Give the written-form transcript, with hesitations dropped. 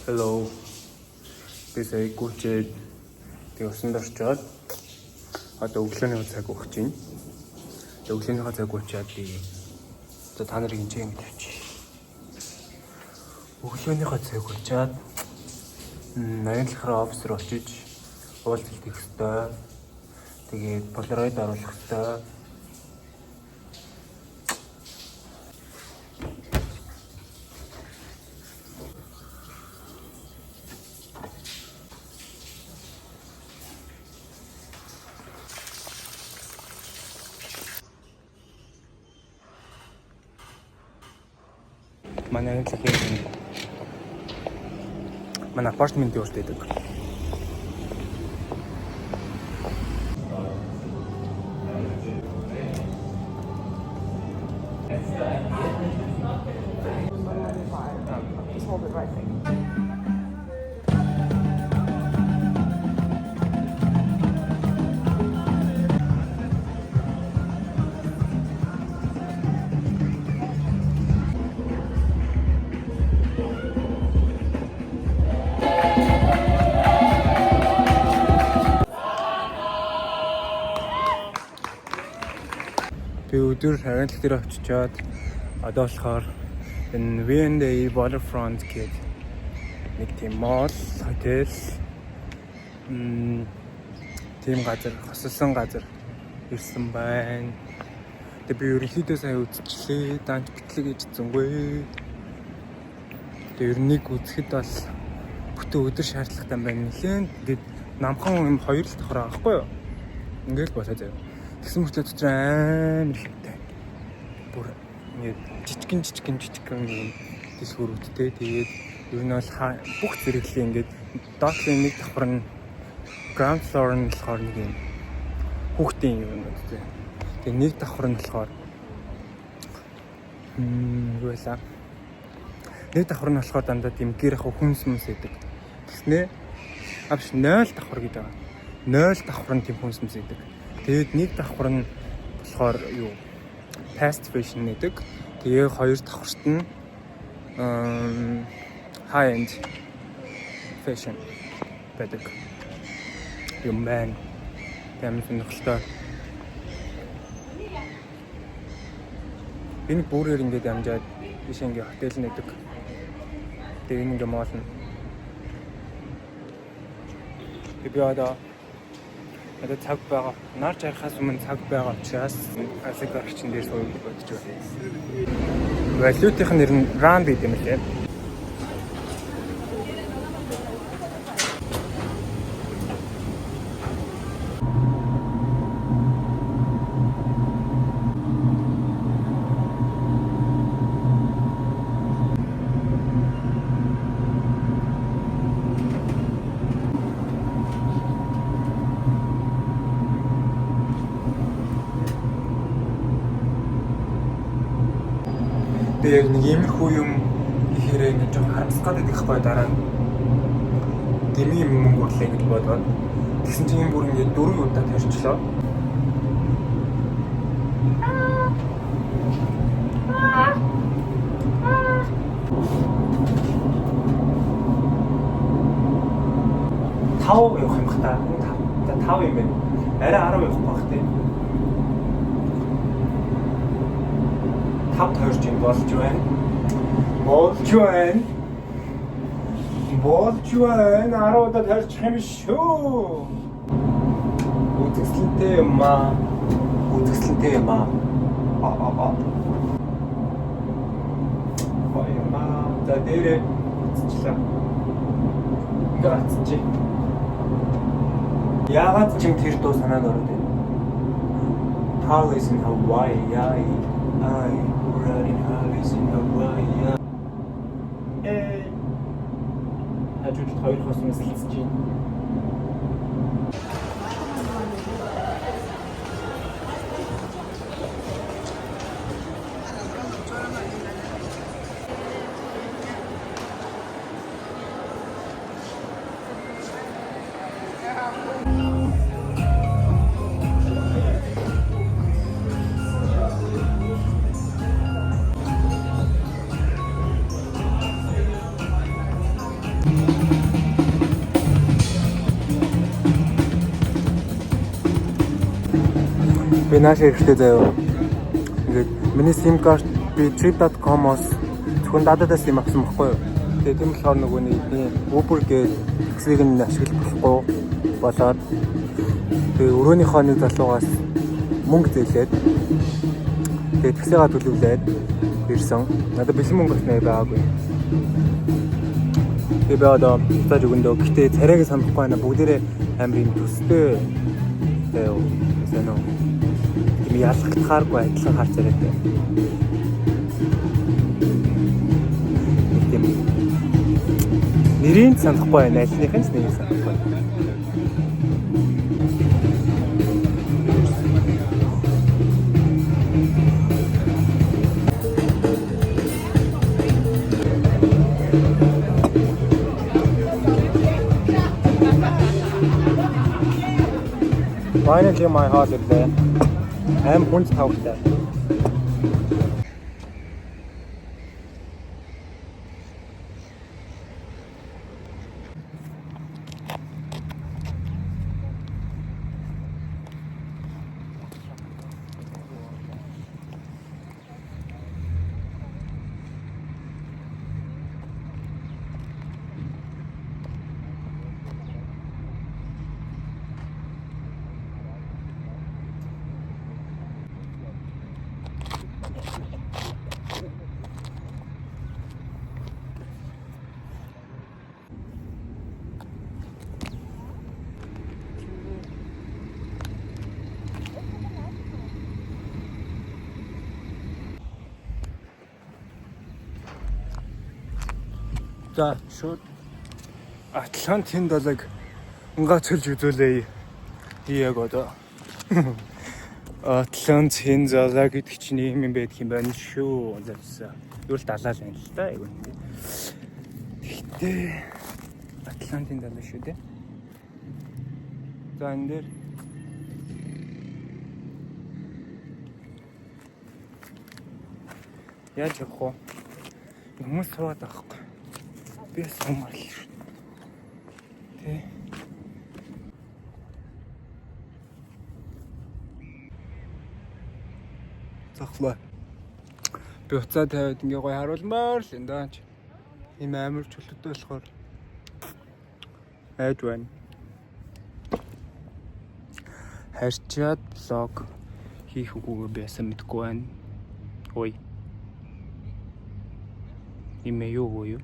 Hello. Би сая гүчээд тэг усан дорчоод одоо өглөөний цаг өгч байна. Тэг өглөөнийхөө цаг уучаад би одоо та нарыг энэ ингэ тавьчих. Өглөөнийхөө цаг уучаад нарийнлахаараа офис руу очиж уулзалт хийх ёстой. Тэгээд полароид оруулах ёстой. Манай апартментийн урд байдаг. Just hold it right there. Би өдөр агентлаг дээр очичоод одоо болохоор энэ V&A Waterfront гэдэг нэг тийм мол, хотел тийм газар, хосолсон газар ирсэн байна. Тэгээ би ерөнхийдөө сая үзчихлээ, данч битлэг гэж зөнгөө. Тэгээ ернийг үзэхэд бол бүтэн өдөр шаардлагатай байна нэлээд. Ингээд намхан юм хоёр л тохроо аахгүй юу? Ингээд болоо заяа. Тэгсэн мөртлөө дотор амар хэмтэй. Бүр ингээд жижигэн юм дэлгүүрүүдтэй. Тэгээд ер нь бол бүх зэрэглээ ингээд доотлын нэг давхар нь ground floor нь болохоор нэг юм хүүхдийн юмнууд тий. Тэгээд нэг давхар нь болохоор юуэлаа. Нэг давхар нь болохоор дандаа тийм гэр ах хүнс байдаг. Тэгснэ авш 0 давхар гэдэг. 0 давхар нь тийм хүнс байдаг. Тэгээд нэг давхар нь болохоор юу fast fashion гэдэг. Тэгээ хоёр давхарт нь high end fashion байдаг. Юм байна. Ямар сонирхолтой. Энэ бүрээр ингээд амжаад биш ингээ хотел нэдэг. Тэгээ энэ ингээ мол нь. Би одоо цаг байгаа. Нар жарахаас өмнө цаг байгаа учраас асыг гарагчин дээр сууж бодож байна. Валютын нэр нь ранд гэдэг юм лээ. Тэгээ нэг иймэрхүү юм ихээр нэг жоо харамсгаад идэх байхгүй дараа нь дэмий юм мөнгө урлаа гэж бодоод тэгсэн чинь энэ бүр ингээд 4 удаа тарьчлаа. Тав явах юм хата. Тав юм байна. Арай 10 явах байх тийм. Тав тойрч юм болж байна. Болж байна. 10 удаа тарьчих юм шүү. Үзэсгэлэнтэй юм аа. Баямаа. За дээрээ үзчихлээ. Гацчих. Яагаад ч юм тэр дуу санаанд ороод байна. Hollies in Hawaii. Riding Hollies in Hawaii. Хажууд хоёр хос мэсэлцэж байна. Би нааш хэрэгтэй заяа. Ингээд миний SIM card би trip.com-оос зөвхөн дададаас юм авсан байхгүй юу? Тэгээ тийм болохоор нөгөө нэг Uber гээд таксиг нь ашиглах болохгүй болоод тэгээ өрөөнийхөө нэг залуугаас мөнгө зээлээд тэгээ таксигаа төлөвлөөд ирсэн. Надад бэлэн мөнгө авснаа байгаагүй. Тэгээ би одоо тааж өгөндөө гэтээ царайг санахгүй байна. Бүгдээрээ амар юм төстэй. Тэгээ юу юм ялгахааргүй адилхан харж яриад. Тийм нэрийг санахгүй байна. Альных нь нэрийг санахгүй. Finally my house is there. I'm Hun's house there. За шууд Атлантын далайг унгацуулж үзүүлээ. Яг одоо Атлантын далай гэдэг чинь юм байдаг юм байна шүү. Заасан. Юу л далаа л байна л да. Айгу. Тэгтээ Атлантын далай шүү дээ. За энэ дээр яаж явах вэ? Хүмүүс суугаад байхгүй. Би сумаар л шүү. Тэ. Захлаа. Би уцаа тавиад ингээ гоё харуулмаар л энэ даач. Ийм амар чөлөөтэй болохоор айд байна. Харчаад влог хийх үгүйгээ байсан мэдгүй байна. Ой. Имээ юу вэ?